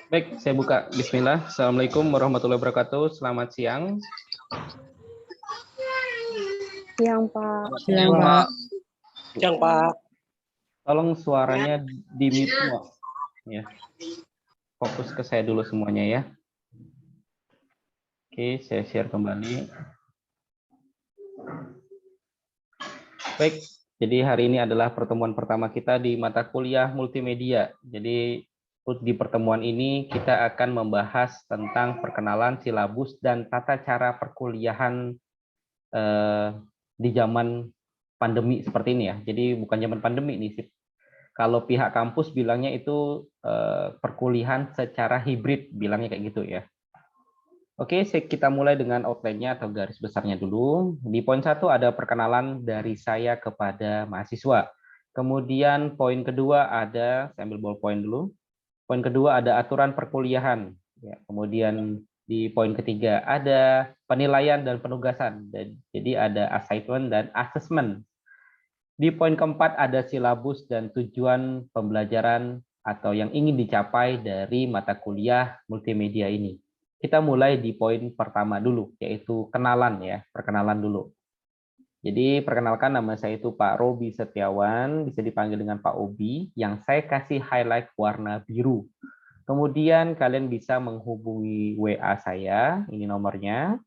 Baik, saya buka. Bismillah. Assalamualaikum warahmatullahi wabarakatuh. Selamat siang. Siang, Pak. Siang, Pak. Siang, Pak. Tolong suaranya di-mute semua. Ya. Fokus ke saya dulu semuanya ya. Oke, saya share kembali. Baik, jadi hari ini adalah pertemuan pertama kita di mata kuliah multimedia. Jadi di pertemuan ini kita akan membahas tentang perkenalan silabus dan tata cara perkuliahan di zaman pandemi seperti ini ya. Jadi bukan zaman pandemi nih sih. Kalau pihak kampus bilangnya itu perkuliahan secara hibrid, bilangnya kayak gitu ya. Oke, kita mulai dengan outline-nya atau garis besarnya dulu. Di poin 1 ada perkenalan dari saya kepada mahasiswa. Kemudian poin kedua ada, saya ambil ballpoint dulu. Poin kedua ada aturan perkuliahan. Ya, kemudian di poin ketiga ada penilaian dan penugasan. Jadi ada assignment dan assessment. Di poin keempat ada silabus dan tujuan pembelajaran atau yang ingin dicapai dari mata kuliah multimedia ini. Kita mulai di poin pertama dulu, yaitu kenalan ya, perkenalan dulu. Jadi perkenalkan, nama saya itu Pak Robi Setiawan, bisa dipanggil dengan Pak Obi, yang saya kasih highlight warna biru. Kemudian kalian bisa menghubungi WA saya, ini nomornya,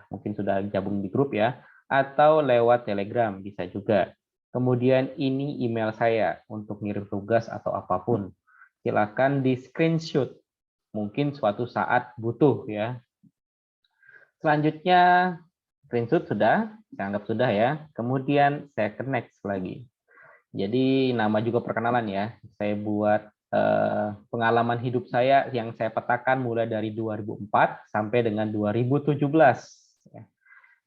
mungkin sudah gabung di grup ya, atau lewat Telegram bisa juga. Kemudian ini email saya untuk ngirim tugas atau apapun. Silakan di screenshot, mungkin suatu saat butuh ya. Selanjutnya screenshot sudah, saya anggap sudah ya. Kemudian saya ke next lagi. Jadi nama juga perkenalan ya. Saya buat pengalaman hidup saya yang saya petakan mulai dari 2004 sampai dengan 2017.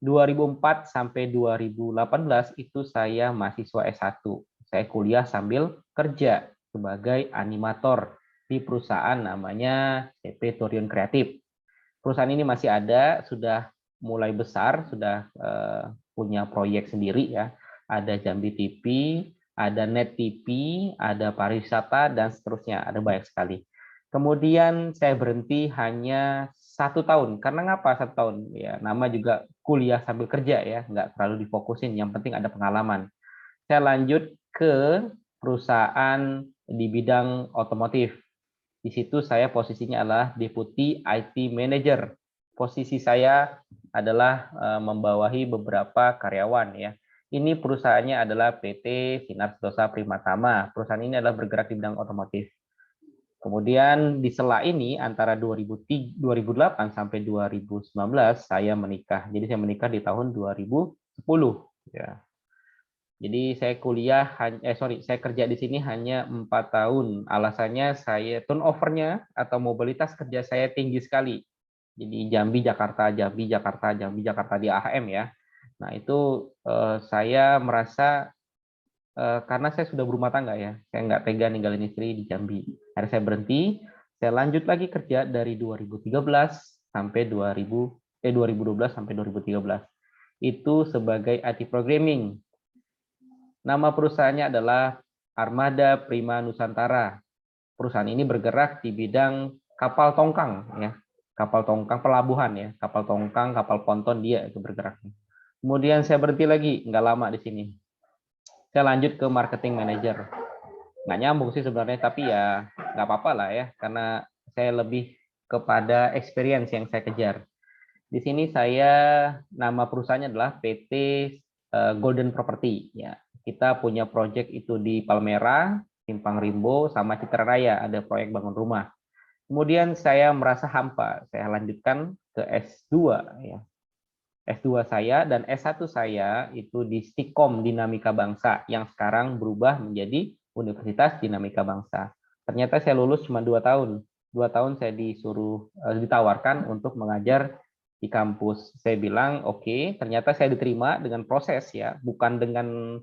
2004 sampai 2018 itu saya mahasiswa S1. Saya kuliah sambil kerja sebagai animator di perusahaan namanya CP Torion Kreatif. Perusahaan ini masih ada, sudah mulai besar, sudah punya proyek sendiri ya. Ada Jambi TV, ada Net TV, ada pariwisata dan seterusnya, ada banyak sekali. Kemudian saya berhenti hanya 1 tahun. Karena ngapa 1 tahun? Ya, nama juga kuliah sambil kerja ya, nggak terlalu difokusin. Yang penting ada pengalaman. Saya lanjut ke perusahaan di bidang otomotif. Di situ saya posisinya adalah Deputy IT Manager. Posisi saya adalah membawahi beberapa karyawan ya. Ini perusahaannya adalah PT Vinardosa Primatama. Perusahaan ini adalah bergerak di bidang otomotif. Kemudian di sela ini antara 2008 sampai 2019 saya menikah. Jadi saya menikah di tahun 2010 ya. Jadi saya saya kerja di sini hanya 4 tahun. Alasannya saya turnovernya atau mobilitas kerja saya tinggi sekali. Jadi Jambi Jakarta, Jambi Jakarta, Jambi Jakarta di AHM ya. Nah itu saya merasa karena saya sudah berumah tangga ya, saya nggak tega ninggalin istri di Jambi. Akhirnya saya berhenti, saya lanjut lagi kerja dari 2013 sampai 2012 sampai 2013. Itu sebagai IT programming. Nama perusahaannya adalah Armada Prima Nusantara. Perusahaan ini bergerak di bidang kapal tongkang ya, kapal tongkang pelabuhan ya, kapal tongkang, kapal ponton dia itu bergerak. Kemudian saya berhenti lagi, nggak lama di sini. Saya lanjut ke marketing manager. Nggak nyambung sih sebenarnya, tapi ya nggak apa-apa lah ya, karena saya lebih kepada experience yang saya kejar. Di sini nama perusahaannya adalah PT Golden Property ya. Kita punya proyek itu di Palmera, Simpang Rimbo, sama Citra Raya, ada proyek bangun rumah. Kemudian saya merasa hampa, saya lanjutkan ke S2 ya. S2 saya dan S1 saya itu di Stikom Dinamika Bangsa yang sekarang berubah menjadi Universitas Dinamika Bangsa. Ternyata saya lulus cuma 2 tahun. 2 tahun saya ditawarkan untuk mengajar di kampus. Saya bilang oke, ternyata saya diterima dengan proses ya, bukan dengan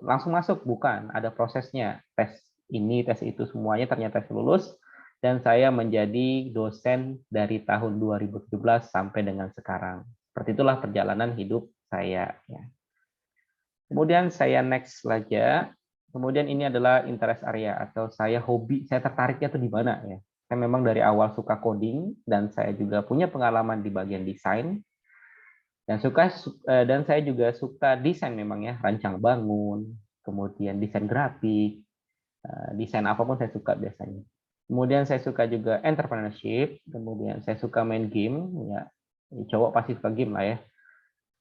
langsung masuk, bukan, ada prosesnya, tes ini tes itu semuanya. Ternyata saya lulus dan saya menjadi dosen dari tahun 2017 sampai dengan sekarang. Seperti itulah perjalanan hidup saya ya. Kemudian saya next saja. Kemudian ini adalah interest area atau saya hobi, saya tertariknya tuh di mana ya. Saya memang dari awal suka coding dan saya juga punya pengalaman di bagian desain dan saya juga suka desain memang ya, rancang bangun, kemudian desain grafik, desain apapun saya suka biasanya. Kemudian saya suka juga entrepreneurship, kemudian saya suka main game ya. Cowok pasti suka game lah ya.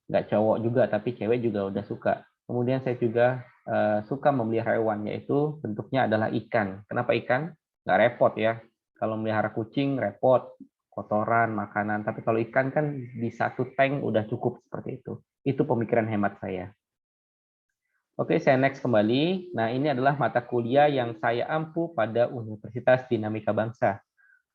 Nggak cowok juga tapi cewek juga udah suka. Kemudian saya juga suka memelihara hewan, yaitu bentuknya adalah ikan. Kenapa ikan? Nggak repot ya. Kalau melihara kucing repot, kotoran, makanan. Tapi kalau ikan kan di satu tank udah cukup seperti itu. Itu pemikiran hemat saya. Oke, saya next kembali. Nah, ini adalah mata kuliah yang saya ampu pada Universitas Dinamika Bangsa.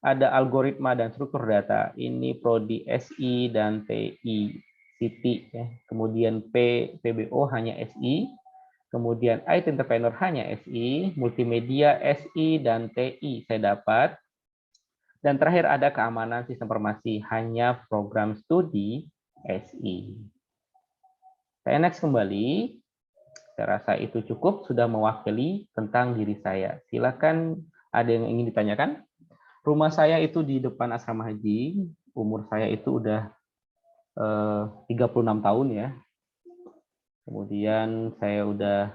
Ada algoritma dan struktur data. Ini prodi SI dan TI. Siti ya. Kemudian PBO hanya SI, kemudian IT Entrepreneur hanya SI, multimedia SI dan TI saya dapat. Dan terakhir ada keamanan sistem informasi hanya program studi SI. Saya next kembali. Saya rasa itu cukup sudah mewakili tentang diri saya. Silakan ada yang ingin ditanyakan? Rumah saya itu di depan asrama haji. Umur saya itu udah 36 tahun ya. Kemudian saya udah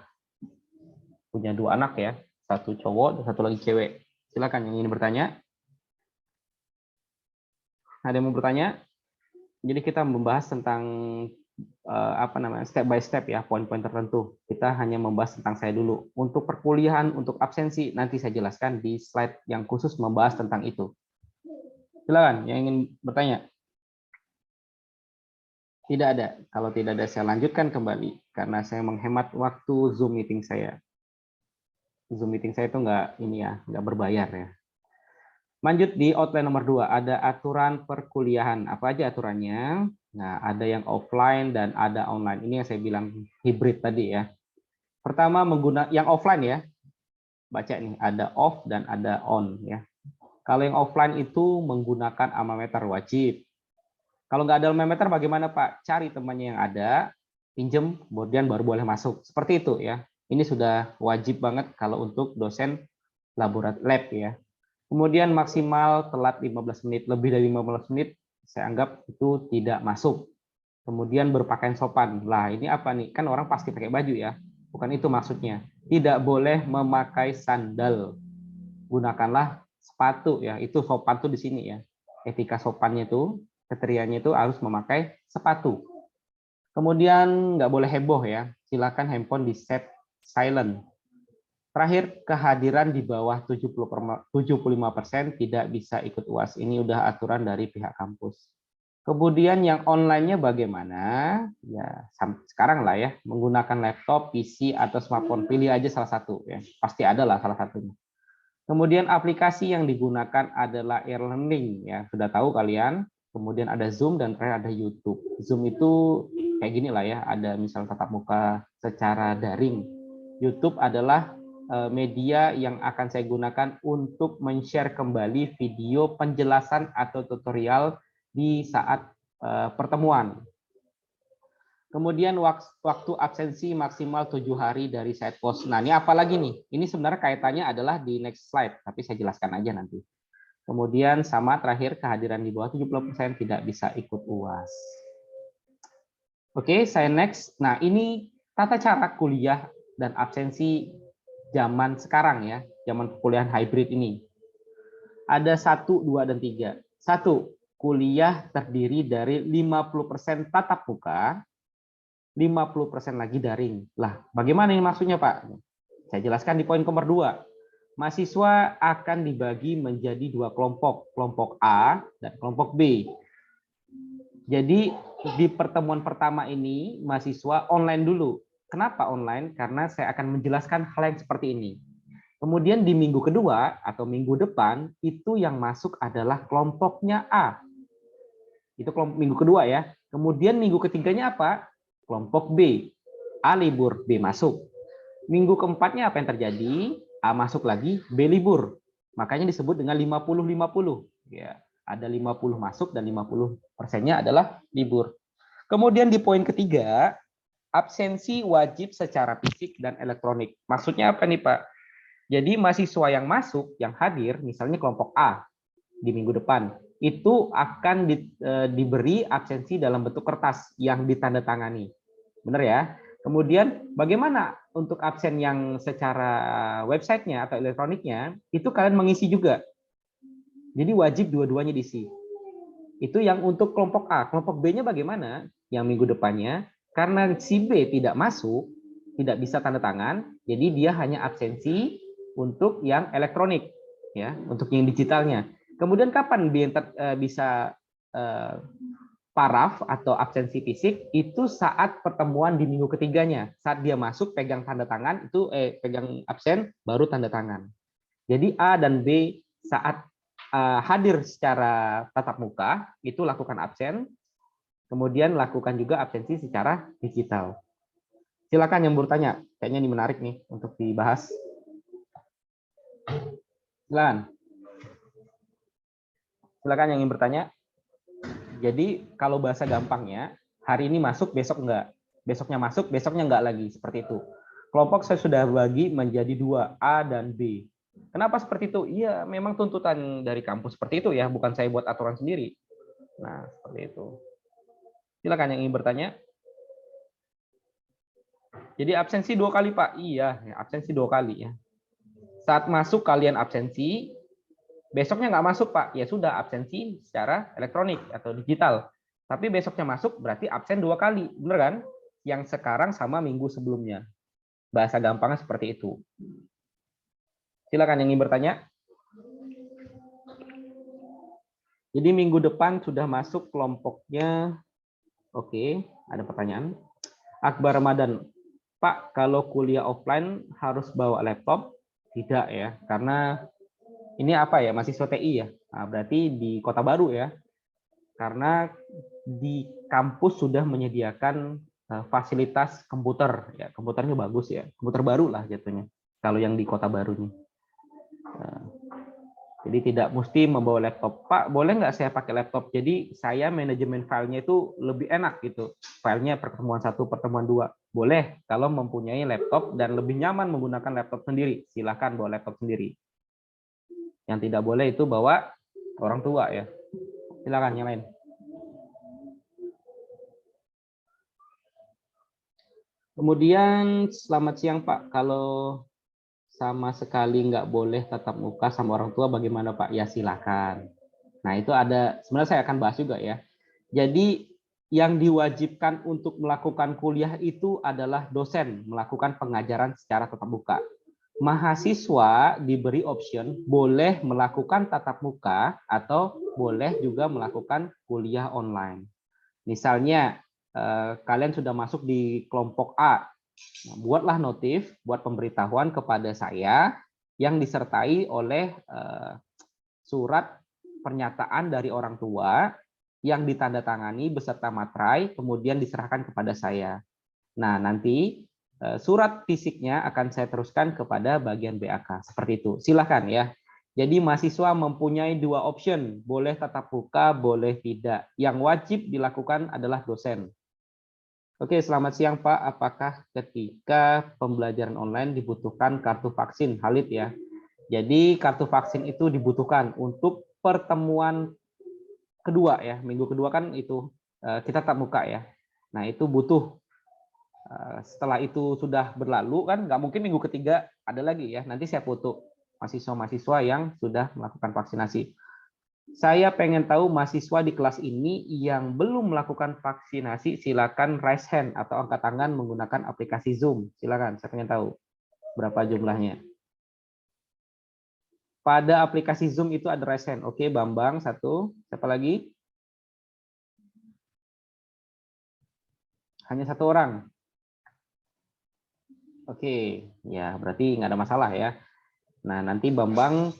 punya 2 anak ya, 1 cowok dan 1 lagi cewek. Silakan yang ingin bertanya. Ada yang mau bertanya? Jadi kita membahas tentang step by step ya, poin-poin tertentu. Kita hanya membahas tentang saya dulu. Untuk perkuliahan, untuk absensi nanti saya jelaskan di slide yang khusus membahas tentang itu. Silakan yang ingin bertanya. Tidak ada. Kalau tidak ada, saya lanjutkan kembali. Karena saya menghemat waktu Zoom meeting saya. Zoom meeting saya itu nggak berbayar ya. Lanjut di outline nomor 2. Ada aturan perkuliahan. Apa aja aturannya? Nah, ada yang offline dan ada online. Ini yang saya bilang hybrid tadi ya. Pertama, yang offline ya. Baca nih, ada off dan ada on ya. Kalau yang offline itu menggunakan alma mater wajib. Kalau nggak ada alma mater bagaimana Pak? Cari temannya yang ada, pinjem, kemudian baru boleh masuk. Seperti itu ya. Ini sudah wajib banget kalau untuk dosen laboratorium lab ya. Kemudian maksimal telat 15 menit, lebih dari 15 menit saya anggap itu tidak masuk. Kemudian berpakaian sopan. Lah ini apa nih? Kan orang pasti pakai baju ya. Bukan itu maksudnya. Tidak boleh memakai sandal. Gunakanlah sepatu ya. Itu sopan tuh di sini ya. Etika sopannya itu, kriterianya itu harus memakai sepatu. Kemudian nggak boleh heboh ya. Silakan handphone di set silent. Terakhir, kehadiran di bawah 75% tidak bisa ikut UAS. Ini udah aturan dari pihak kampus. Kemudian yang online-nya bagaimana? Ya, sekarang lah ya, menggunakan laptop, PC, atau smartphone. Pilih aja salah satu. Ya. Pasti ada lah salah satunya. Kemudian aplikasi yang digunakan adalah e-learning. Ya, sudah tahu kalian. Kemudian ada Zoom dan terakhir ada YouTube. Zoom itu kayak gini lah ya, ada misal tatap muka secara daring. YouTube adalah media yang akan saya gunakan untuk men-share kembali video penjelasan atau tutorial di saat pertemuan. Kemudian waktu absensi maksimal 7 hari dari side post. Nah, ini apa lagi nih? Ini sebenarnya kaitannya adalah di next slide, tapi saya jelaskan aja nanti. Kemudian sama terakhir kehadiran di bawah 70% tidak bisa ikut UAS. Oke, saya next. Nah, ini tata cara kuliah dan absensi zaman sekarang ya, zaman perkuliahan hybrid ini. Ada 1, 2, dan 3. 1, kuliah terdiri dari 50% tatap muka, 50% lagi daring. Lah, bagaimana ini maksudnya Pak? Saya jelaskan di poin nomor 2. Mahasiswa akan dibagi menjadi 2 kelompok, kelompok A dan kelompok B. Jadi di pertemuan pertama ini mahasiswa online dulu. Kenapa online? Karena saya akan menjelaskan hal yang seperti ini. Kemudian di minggu kedua atau minggu depan itu yang masuk adalah kelompoknya A. Itu kelompok minggu kedua ya. Kemudian minggu ketiganya apa? Kelompok B. A libur, B masuk. Minggu keempatnya apa yang terjadi? A masuk lagi, B libur. Makanya disebut dengan 50-50. Ya, ada 50 masuk dan 50%-nya adalah libur. Kemudian di poin ketiga, absensi wajib secara fisik dan elektronik. Maksudnya apa nih Pak? Jadi mahasiswa yang masuk, yang hadir, misalnya kelompok A di minggu depan, itu akan diberi absensi dalam bentuk kertas yang ditandatangani. Benar ya? Kemudian bagaimana untuk absen yang secara websitenya atau elektroniknya, itu kalian mengisi juga. Jadi wajib dua-duanya diisi. Itu yang untuk kelompok A. Kelompok B-nya bagaimana? Yang minggu depannya, karena si B tidak masuk, tidak bisa tanda tangan, jadi dia hanya absensi untuk yang elektronik, ya, untuk yang digitalnya. Kemudian kapan dia bisa paraf atau absensi fisik? Itu saat pertemuan di minggu ketiganya. Saat dia masuk, pegang tanda tangan, itu pegang absen, baru tanda tangan. Jadi A dan B saat hadir secara tatap muka, itu lakukan absen, kemudian lakukan juga absensi secara digital. Silakan yang bertanya, kayaknya ini menarik nih untuk dibahas. Silakan yang ingin bertanya. Jadi kalau bahasa gampangnya, hari ini masuk, besok enggak. Besoknya masuk, besoknya enggak lagi, seperti itu. Kelompok saya sudah bagi menjadi 2, A dan B. Kenapa seperti itu? Iya, memang tuntutan dari kampus seperti itu ya, bukan saya buat aturan sendiri. Nah, seperti itu. Silakan yang ingin bertanya. Jadi absensi 2 kali, Pak. Iya, absensi 2 kali ya. Saat masuk kalian absensi, besoknya nggak masuk, Pak. Ya sudah, absensi secara elektronik atau digital. Tapi besoknya masuk berarti absen 2 kali. Bener kan? Yang sekarang sama minggu sebelumnya. Bahasa gampangnya seperti itu. Silakan yang ingin bertanya. Jadi minggu depan sudah masuk kelompoknya. Oke, ada pertanyaan. Akbar Ramadan. Pak, kalau kuliah offline harus bawa laptop? Tidak ya, karena ini apa ya, mahasiswa TI ya. Nah, berarti di Kota Baru ya. Karena di kampus sudah menyediakan fasilitas komputer ya, komputernya bagus ya, komputer baru lah jatuhnya. Kalau yang di Kota Baru nih. Jadi tidak mesti membawa laptop. Pak, boleh nggak saya pakai laptop? Jadi saya manajemen filenya itu lebih enak gitu. Filenya pertemuan 1, pertemuan 2. Boleh kalau mempunyai laptop dan lebih nyaman menggunakan laptop sendiri. Silakan bawa laptop sendiri. Yang tidak boleh itu bawa orang tua ya. Silakan yang lain. Kemudian selamat siang Pak. Kalau sama sekali nggak boleh tatap muka sama orang tua bagaimana Pak? Ya silakan. Nah itu ada, sebenarnya saya akan bahas juga ya. Jadi yang diwajibkan untuk melakukan kuliah itu adalah dosen melakukan pengajaran secara tatap muka. Mahasiswa diberi option boleh melakukan tatap muka atau boleh juga melakukan kuliah online. Misalnya kalian sudah masuk di kelompok A. Nah, buatlah notif, buat pemberitahuan kepada saya yang disertai oleh surat pernyataan dari orang tua yang ditandatangani beserta materai, kemudian diserahkan kepada saya. Nah, nanti surat fisiknya akan saya teruskan kepada bagian BAK. Seperti itu. Silahkan ya. Jadi mahasiswa mempunyai 2 option, boleh tatap muka, boleh tidak. Yang wajib dilakukan adalah dosen. Oke, selamat siang Pak. Apakah ketika pembelajaran online dibutuhkan kartu vaksin? Halid ya. Jadi kartu vaksin itu dibutuhkan untuk pertemuan kedua ya. Minggu kedua kan itu kita tatap muka ya. Nah itu butuh. Setelah itu sudah berlalu kan nggak mungkin minggu ketiga ada lagi ya. Nanti saya foto mahasiswa-mahasiswa yang sudah melakukan vaksinasi. Saya pengen tahu mahasiswa di kelas ini yang belum melakukan vaksinasi, silakan raise hand atau angkat tangan menggunakan aplikasi Zoom. Silakan, saya pengen tahu berapa jumlahnya. Pada aplikasi Zoom itu ada raise hand. Oke, Bambang 1. Siapa lagi? Hanya 1 orang. Oke, ya berarti nggak ada masalah ya. Nah, nanti Bambang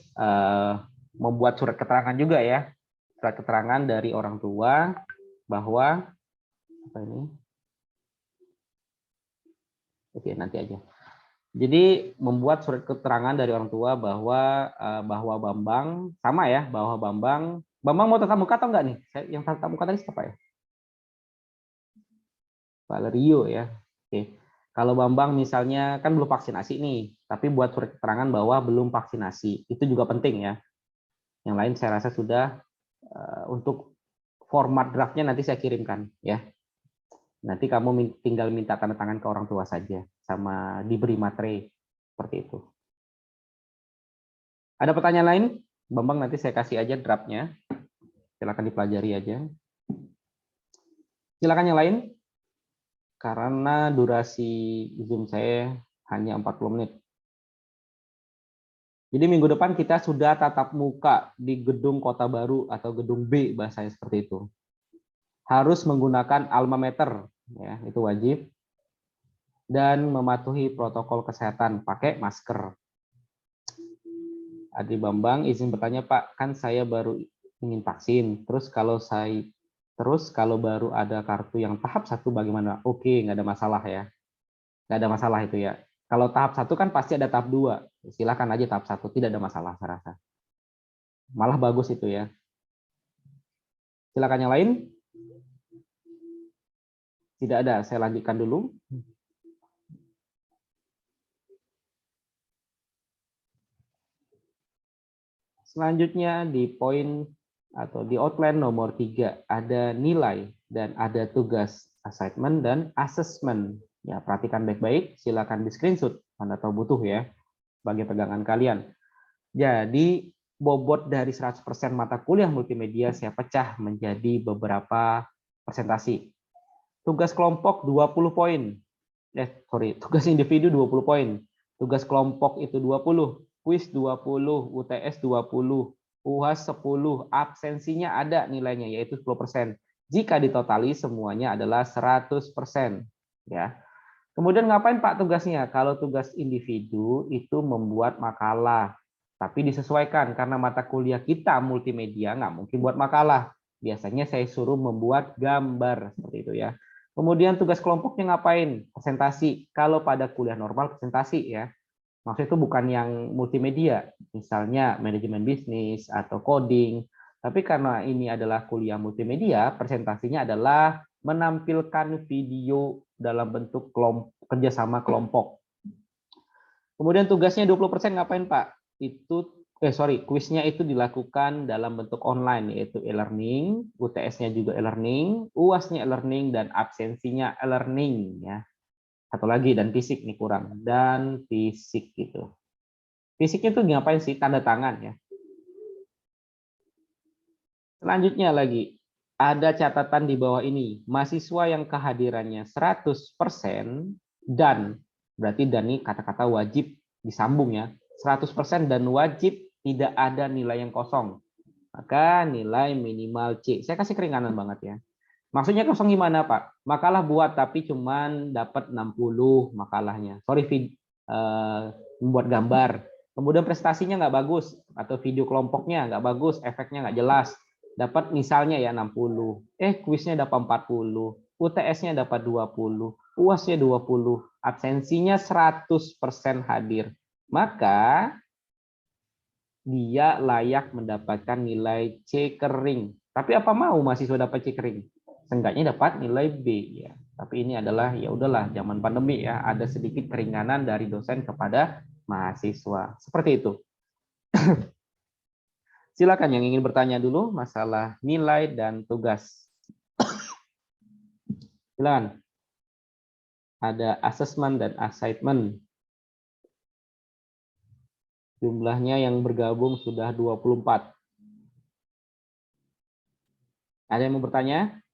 membuat surat keterangan juga ya. Surat keterangan dari orang tua bahwa apa ini? Oke, nanti aja. Jadi membuat surat keterangan dari orang tua bahwa Bambang sama ya, bahwa Bambang mau tatap muka atau enggak nih? Yang tatap muka tadi siapa ya? Valerio ya. Oke. Kalau Bambang misalnya kan belum vaksinasi nih, tapi buat surat keterangan bahwa belum vaksinasi, itu juga penting ya. Yang lain saya rasa sudah. Untuk format draftnya nanti saya kirimkan ya. Nanti kamu tinggal minta tanda tangan ke orang tua saja, sama diberi materai seperti itu. Ada pertanyaan lain? Bambang nanti saya kasih aja draftnya. Silakan dipelajari aja. Silakan yang lain. Karena durasi Zoom saya hanya 40 menit. Jadi minggu depan kita sudah tatap muka di gedung Kota Baru atau gedung B, bahasanya seperti itu. Harus menggunakan alma mater, ya, itu wajib. Dan mematuhi protokol kesehatan, pakai masker. Adi Bambang izin bertanya, Pak, kan saya baru ingin vaksin. Terus kalau baru ada kartu yang tahap 1 bagaimana? Oke, nggak ada masalah ya. Nggak ada masalah itu ya. Kalau tahap 1 kan pasti ada tahap 2. Silakan aja tahap 1, tidak ada masalah saya rasa. Malah bagus itu ya. Silakan yang lain. Tidak ada, saya lanjutkan dulu. Selanjutnya di poin atau di outline nomor 3 ada nilai dan ada tugas assignment dan assessment. Ya, perhatikan baik-baik, silakan di screenshot Anda tahu butuh ya sebagai pegangan kalian. Jadi bobot dari 100% mata kuliah multimedia saya pecah menjadi beberapa presentasi. Tugas kelompok 20 poin. Tugas individu 20 poin. Tugas kelompok itu 20. Kuis 20, UTS 20, UAS 10, absensinya ada nilainya yaitu 10%. Jika ditotali semuanya adalah 100%. Ya. Kemudian ngapain Pak tugasnya? Kalau tugas individu itu membuat makalah, tapi disesuaikan karena mata kuliah kita multimedia nggak mungkin buat makalah. Biasanya saya suruh membuat gambar seperti itu ya. Kemudian tugas kelompoknya ngapain? Presentasi. Kalau pada kuliah normal presentasi ya. Maksudnya itu bukan yang multimedia, misalnya manajemen bisnis atau coding. Tapi karena ini adalah kuliah multimedia, presentasinya adalah menampilkan video dalam bentuk kerjasama kelompok. Kemudian tugasnya 20% ngapain Pak? Kuisnya itu dilakukan dalam bentuk online, yaitu e-learning, UTS-nya juga e-learning, UAS-nya e-learning, dan absensinya e-learning. Ya. Satu lagi, dan fisik nih kurang, dan fisik gitu. Fisiknya tuh ngapain sih? Tanda tangan ya. Selanjutnya lagi, ada catatan di bawah ini. Mahasiswa yang kehadirannya 100% dan, berarti dan ini kata-kata wajib disambung ya, 100% dan wajib tidak ada nilai yang kosong. Maka nilai minimal C. Saya kasih keringanan banget ya. Maksudnya kosong gimana Pak? Makalah buat tapi cuman dapat 60 makalahnya. Membuat gambar. Kemudian prestasinya nggak bagus atau video kelompoknya nggak bagus, efeknya nggak jelas. Dapat misalnya ya 60. Kuisnya dapat 40. UTS-nya dapat 20. UAS-nya 20. Absensinya 100% hadir. Maka dia layak mendapatkan nilai C kering. Tapi apa mau mahasiswa dapat C kering? Seenggaknya dapat nilai B ya. Tapi ini adalah ya udahlah zaman pandemi ya, ada sedikit keringanan dari dosen kepada mahasiswa. Seperti itu. Silakan yang ingin bertanya dulu masalah nilai dan tugas. Silakan. Ada assessment dan assignment. Jumlahnya yang bergabung sudah 24. Ada yang mau bertanya?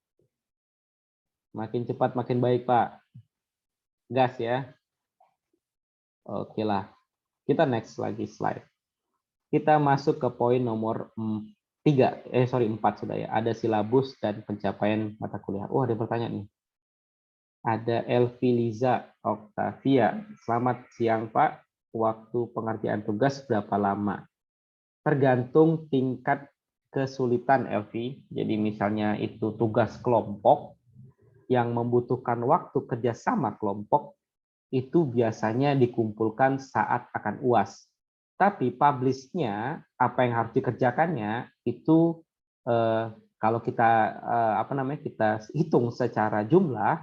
Makin cepat makin baik, Pak. Gas ya. Oke lah. Kita next lagi slide. Kita masuk ke poin nomor 4 sudah ya. Ada silabus dan pencapaian mata kuliah. Ada pertanyaan nih. Ada Elvi Liza Octavia. Selamat siang, Pak. Waktu pengerjaan tugas berapa lama? Tergantung tingkat kesulitan, Elvi. Jadi misalnya itu tugas kelompok yang membutuhkan waktu kerjasama kelompok, itu biasanya dikumpulkan saat akan UAS. Tapi publish-nya, apa yang harus dikerjakannya, itu kalau kita kita hitung secara jumlah,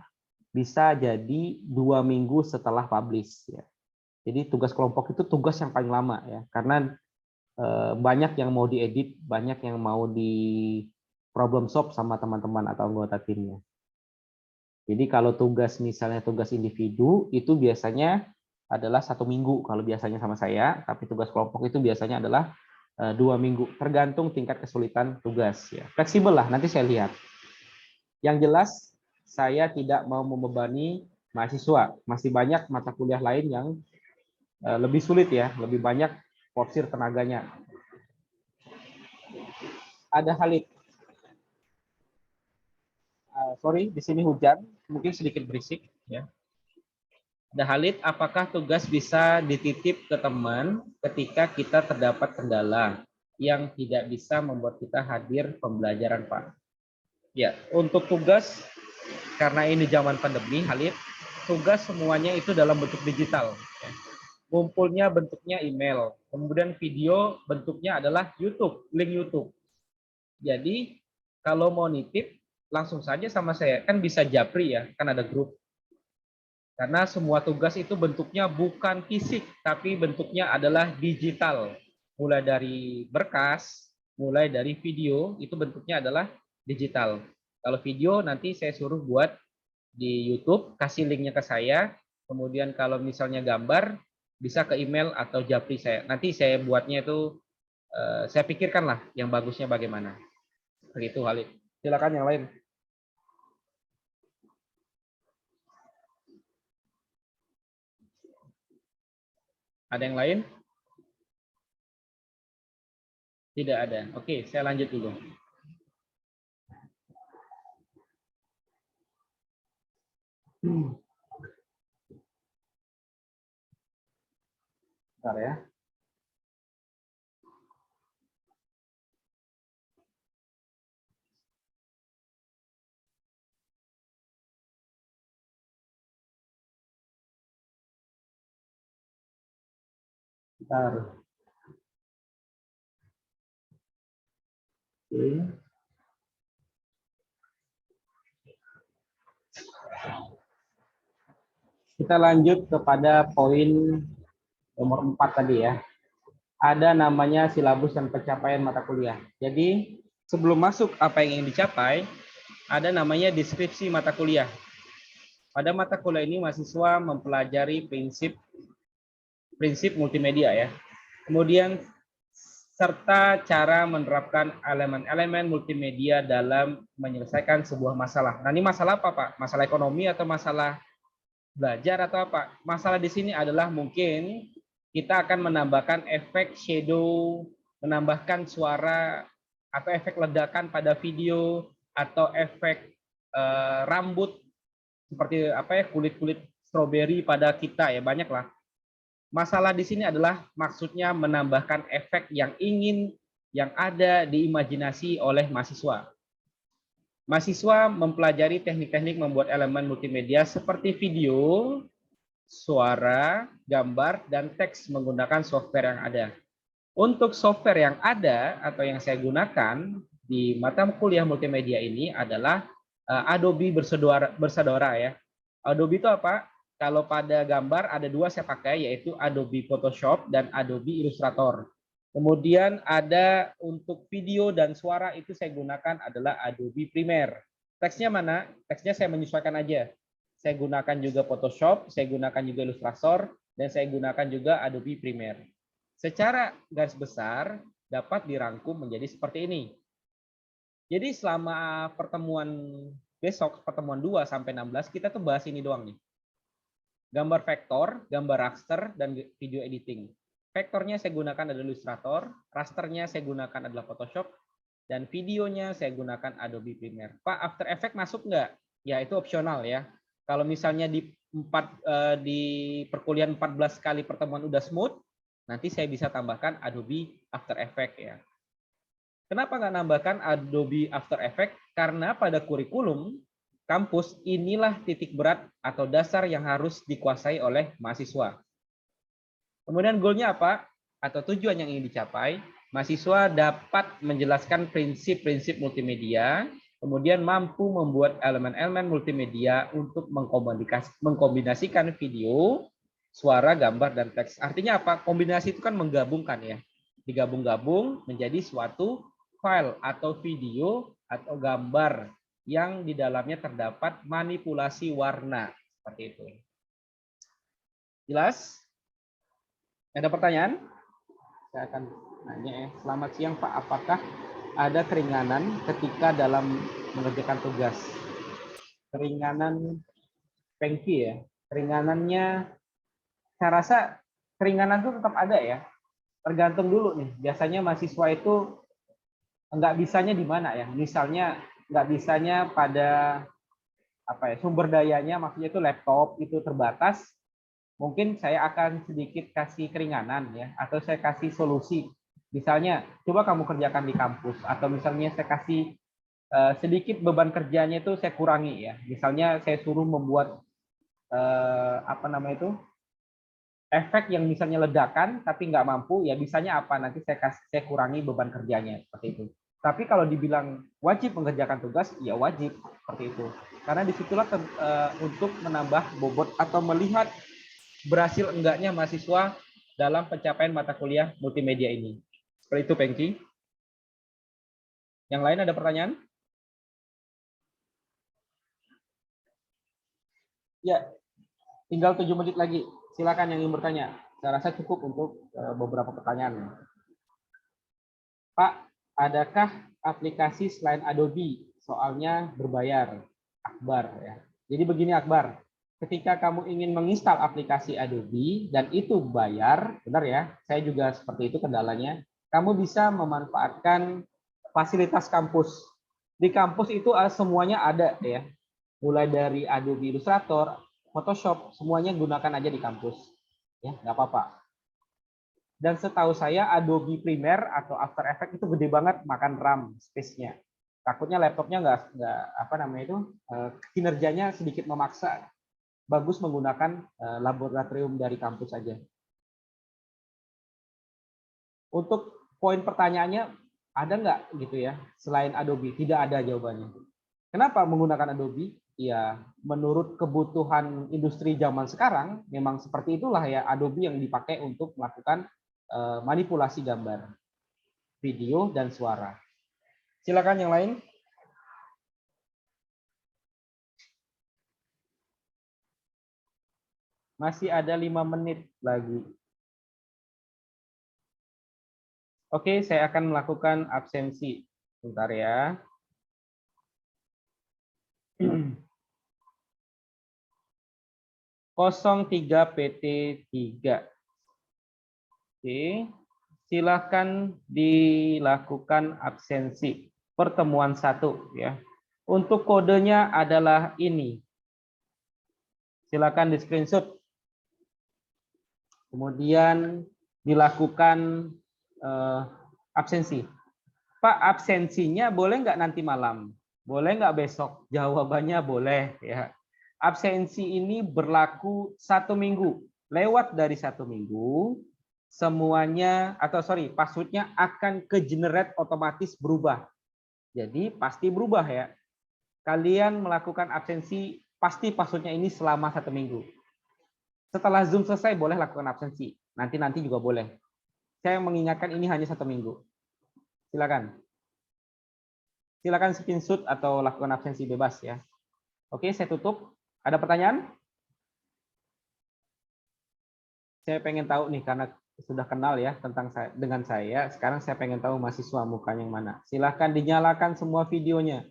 bisa jadi 2 minggu setelah publish. Ya. Jadi tugas kelompok itu tugas yang paling lama ya, karena banyak yang mau diedit, banyak yang mau di problem solve sama teman-teman atau anggota timnya. Jadi kalau tugas misalnya tugas individu itu biasanya adalah 1 minggu kalau biasanya sama saya, tapi tugas kelompok itu biasanya adalah 2 minggu, tergantung tingkat kesulitan tugas. Ya. Fleksibel lah, nanti saya lihat. Yang jelas saya tidak mau membebani mahasiswa, masih banyak mata kuliah lain yang lebih sulit ya, lebih banyak porsir tenaganya. Ada Halid. Sorry, di sini hujan, mungkin sedikit berisik ya. Ada Halid, apakah tugas bisa dititip ke teman ketika kita terdapat kendala yang tidak bisa membuat kita hadir pembelajaran, Pak? Ya, untuk tugas karena ini zaman pandemi, Halid, tugas semuanya itu dalam bentuk digital. Ngumpulnya bentuknya email, kemudian video bentuknya adalah YouTube, link YouTube. Jadi kalau mau nitip langsung saja sama saya, kan bisa japri ya, kan ada grup. Karena semua tugas itu bentuknya bukan fisik, tapi bentuknya adalah digital. Mulai dari berkas, mulai dari video, itu bentuknya adalah digital. Kalau video nanti saya suruh buat di YouTube, kasih linknya ke saya. Kemudian kalau misalnya gambar, bisa ke email atau japri saya. Nanti saya buatnya itu, saya pikirkan lah yang bagusnya bagaimana. Begitu Halid. Silakan yang lain. Ada yang lain? Tidak ada. Oke, saya lanjut dulu. Bentar ya. Bentar. Oke. Kita lanjut kepada poin nomor 4 tadi ya. Ada namanya silabus dan pencapaian mata kuliah. Jadi sebelum masuk apa yang ingin dicapai, ada namanya deskripsi mata kuliah. Pada mata kuliah ini mahasiswa mempelajari prinsip multimedia ya. Kemudian serta cara menerapkan elemen-elemen multimedia dalam menyelesaikan sebuah masalah. Nah, ini masalah apa, Pak? Masalah ekonomi atau masalah belajar atau apa? Masalah di sini adalah mungkin kita akan menambahkan efek shadow, menambahkan suara atau efek ledakan pada video atau efek rambut seperti apa ya, kulit-kulit stroberi pada kita ya, banyak lah. Masalah di sini adalah maksudnya menambahkan efek yang ada di imajinasi oleh mahasiswa. Mahasiswa mempelajari teknik-teknik membuat elemen multimedia seperti video, suara, gambar, dan teks menggunakan software yang ada. Untuk software yang ada atau yang saya gunakan di mata kuliah multimedia ini adalah Adobe Bersadora ya. Adobe itu apa? Kalau pada gambar ada 2 saya pakai, yaitu Adobe Photoshop dan Adobe Illustrator. Kemudian ada untuk video dan suara itu saya gunakan adalah Adobe Premiere. Teksnya mana? Teksnya saya menyesuaikan aja. Saya gunakan juga Photoshop, saya gunakan juga Illustrator, dan saya gunakan juga Adobe Premiere. Secara garis besar dapat dirangkum menjadi seperti ini. Jadi selama pertemuan besok, pertemuan 2 sampai 16, kita tuh bahas ini doang nih. Gambar vektor, gambar raster, dan video editing. Vektornya saya gunakan adalah Illustrator, rasternya saya gunakan adalah Photoshop, dan videonya saya gunakan Adobe Premiere. Pak, After Effects masuk nggak? Ya, itu opsional ya. Kalau misalnya di perkuliahan 14 kali pertemuan udah smooth, nanti saya bisa tambahkan Adobe After Effects ya. Kenapa nggak nambahkan Adobe After Effects? Karena pada kurikulum kampus inilah titik berat atau dasar yang harus dikuasai oleh mahasiswa. Kemudian goalnya apa? Atau tujuan yang ingin dicapai? Mahasiswa dapat menjelaskan prinsip-prinsip multimedia Kemudian mampu membuat elemen-elemen multimedia untuk mengkombinasikan video, suara, gambar, dan teks. Artinya apa? Kombinasi itu kan menggabungkan ya. Digabung-gabung menjadi suatu file atau video atau gambar yang di dalamnya terdapat manipulasi warna. Seperti itu. Jelas? Ada pertanyaan? Saya akan nanya ya. Selamat siang Pak, apakah ada keringanan ketika dalam mengerjakan tugas? Keringanan Pengki ya. Keringanannya, saya rasa keringanan itu tetap ada ya. Tergantung dulu nih. Biasanya mahasiswa itu nggak bisanya di mana ya. Misalnya nggak bisanya pada apa ya, sumber dayanya, maksudnya itu laptop itu terbatas. Mungkin saya akan sedikit kasih keringanan ya, atau saya kasih solusi. Misalnya, coba kamu kerjakan di kampus, atau misalnya saya kasih sedikit beban kerjanya itu saya kurangi ya. Misalnya saya suruh membuat apa namanya itu efek yang misalnya ledakan tapi nggak mampu, ya bisanya apa, nanti saya kurangi beban kerjanya seperti itu. Tapi kalau dibilang wajib mengerjakan tugas, ya wajib seperti itu. Karena disitulah untuk menambah bobot atau melihat berhasil enggaknya mahasiswa dalam pencapaian mata kuliah multimedia ini. Seperti itu, Pengki. Yang lain ada pertanyaan? Ya, tinggal 7 menit lagi. Silakan yang ingin bertanya. Saya rasa cukup untuk beberapa pertanyaan. Pak, adakah aplikasi selain Adobe? Soalnya berbayar. Akbar ya. Jadi begini Akbar, ketika kamu ingin menginstal aplikasi Adobe dan itu bayar, benar ya? Saya juga seperti itu kendalanya. Kamu bisa memanfaatkan fasilitas kampus. Di kampus itu semuanya ada ya. Mulai dari Adobe Illustrator, Photoshop, semuanya gunakan aja di kampus. Ya, nggak apa-apa. Dan setahu saya Adobe Premiere atau After Effects itu gede banget makan RAM space-nya. Takutnya laptopnya nggak apa namanya itu kinerjanya sedikit memaksa. Bagus menggunakan laboratorium dari kampus saja. Untuk poin pertanyaannya, ada nggak gitu ya selain Adobe? Tidak ada jawabannya. Kenapa menggunakan Adobe? Ya, menurut kebutuhan industri zaman sekarang, memang seperti itulah ya Adobe yang dipakai untuk melakukan manipulasi gambar, video, dan suara. Silakan yang lain. Masih ada 5 menit lagi. Oke, saya akan melakukan absensi. Bentar ya. (03 PT 3). Oke, silakan dilakukan absensi. Pertemuan 1 ya. Untuk kodenya adalah ini. Silakan di screenshot. Kemudian dilakukan absensi. Pak, absensinya boleh nggak nanti malam? Boleh nggak besok? Jawabannya boleh ya. Absensi ini berlaku 1 minggu. Lewat dari 1 minggu, semuanya atau passwordnya akan ke generate otomatis berubah. Jadi pasti berubah ya. Kalian melakukan absensi pasti passwordnya ini selama 1 minggu. Setelah Zoom selesai boleh lakukan absensi. Nanti juga boleh. Saya mengingatkan ini hanya 1 minggu. Silakan. Silakan screenshot atau lakukan absensi bebas ya. Oke, saya tutup. Ada pertanyaan? Saya pengen tahu nih karena sudah kenal ya dengan saya. Sekarang saya pengen tahu mahasiswa mukanya yang mana. Silakan dinyalakan semua videonya.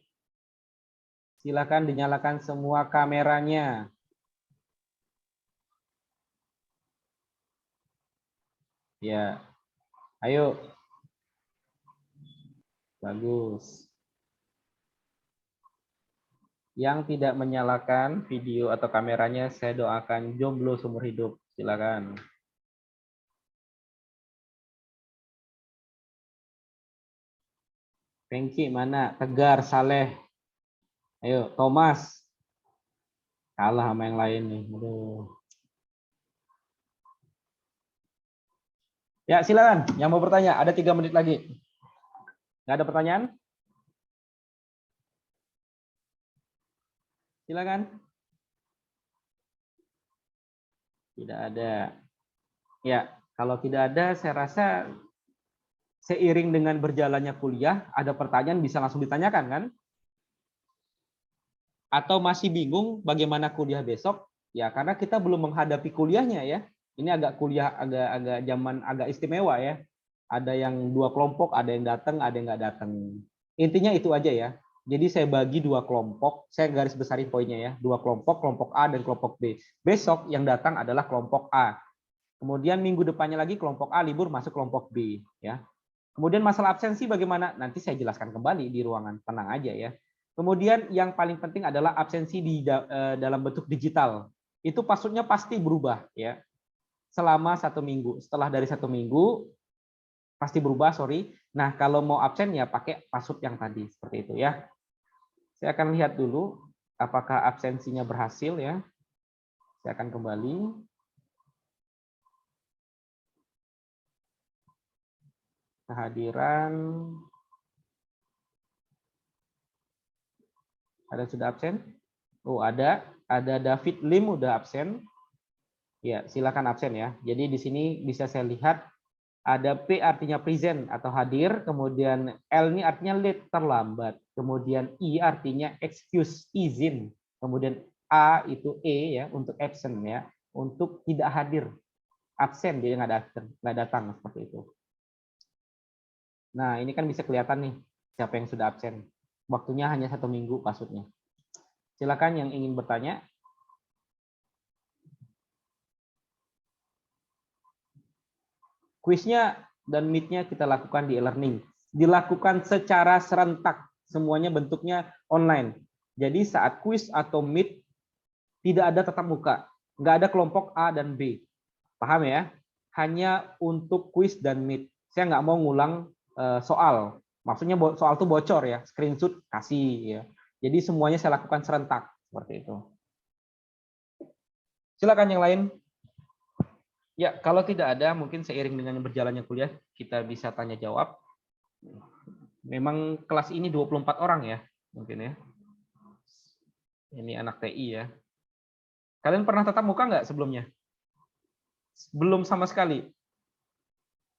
Silakan dinyalakan semua kameranya. Ya. Ayo. Bagus. Yang tidak menyalakan video atau kameranya, saya doakan jomblo seumur hidup. Silakan. Pengki mana? Tegar, Saleh. Ayo, Thomas. Kalah sama yang lain nih. Aduh. Ya, silakan. Yang mau bertanya, ada 3 menit lagi. Nggak ada pertanyaan? Silakan. Tidak ada. Ya, kalau tidak ada, saya rasa seiring dengan berjalannya kuliah, ada pertanyaan bisa langsung ditanyakan kan? Atau masih bingung bagaimana kuliah besok? Ya, karena kita belum menghadapi kuliahnya ya. Ini agak kuliah agak zaman agak istimewa ya. Ada yang 2 kelompok, ada yang datang, ada yang nggak datang. Intinya itu aja ya. Jadi saya bagi 2 kelompok, saya garis besarin poinnya ya. 2 kelompok, kelompok A dan kelompok B. Besok yang datang adalah kelompok A. Kemudian minggu depannya lagi kelompok A libur masuk kelompok B ya. Kemudian masalah absensi bagaimana? Nanti saya jelaskan kembali di ruangan, tenang aja ya. Kemudian yang paling penting adalah absensi di dalam bentuk digital. Itu passwordnya pasti berubah ya. Selama 1 minggu. Setelah dari 1 minggu pasti berubah, sorry. Nah, kalau mau absen ya pakai password yang tadi seperti itu ya. Saya akan lihat dulu apakah absensinya berhasil ya. Saya akan kembali. Kehadiran. Ada sudah absen? Oh, ada David Lim udah absen. Ya, silakan absen ya. Jadi di sini bisa saya lihat ada P artinya present atau hadir, kemudian L ini artinya late terlambat, kemudian I artinya excuse izin, kemudian A itu E ya untuk absent ya, untuk tidak hadir, absen dia nggak datang seperti itu. Nah, ini kan bisa kelihatan nih siapa yang sudah absen. Waktunya hanya 1 minggu passwordnya. Silakan yang ingin bertanya. Kuisnya dan meet-nya kita lakukan di e-learning. Dilakukan secara serentak. Semuanya bentuknya online. Jadi saat kuis atau meet tidak ada tatap muka. Nggak ada kelompok A dan B. Paham ya? Hanya untuk kuis dan meet. Saya nggak mau ngulang soal. Maksudnya soal itu bocor ya. Screenshot kasih ya. Jadi semuanya saya lakukan serentak. Seperti itu. Silakan yang lain. Ya, kalau tidak ada, mungkin seiring dengan berjalannya kuliah, kita bisa tanya jawab. Memang kelas ini 24 orang ya, mungkin ya. Ini anak TI ya. Kalian pernah tatap muka nggak sebelumnya? Belum sama sekali.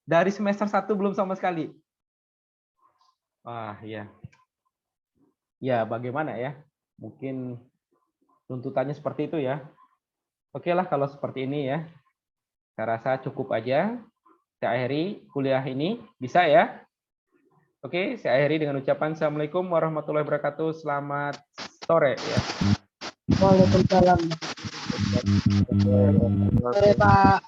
Dari semester 1 belum sama sekali. Wah, ya. Ya, bagaimana ya? Mungkin tuntutannya seperti itu ya. Oke lah kalau seperti ini ya. Saya rasa cukup aja. Saya akhiri kuliah ini. Bisa ya? Oke, saya akhiri dengan ucapan Assalamualaikum warahmatullahi wabarakatuh. Selamat sore ya. Waalaikumsalam. Sore, Pak.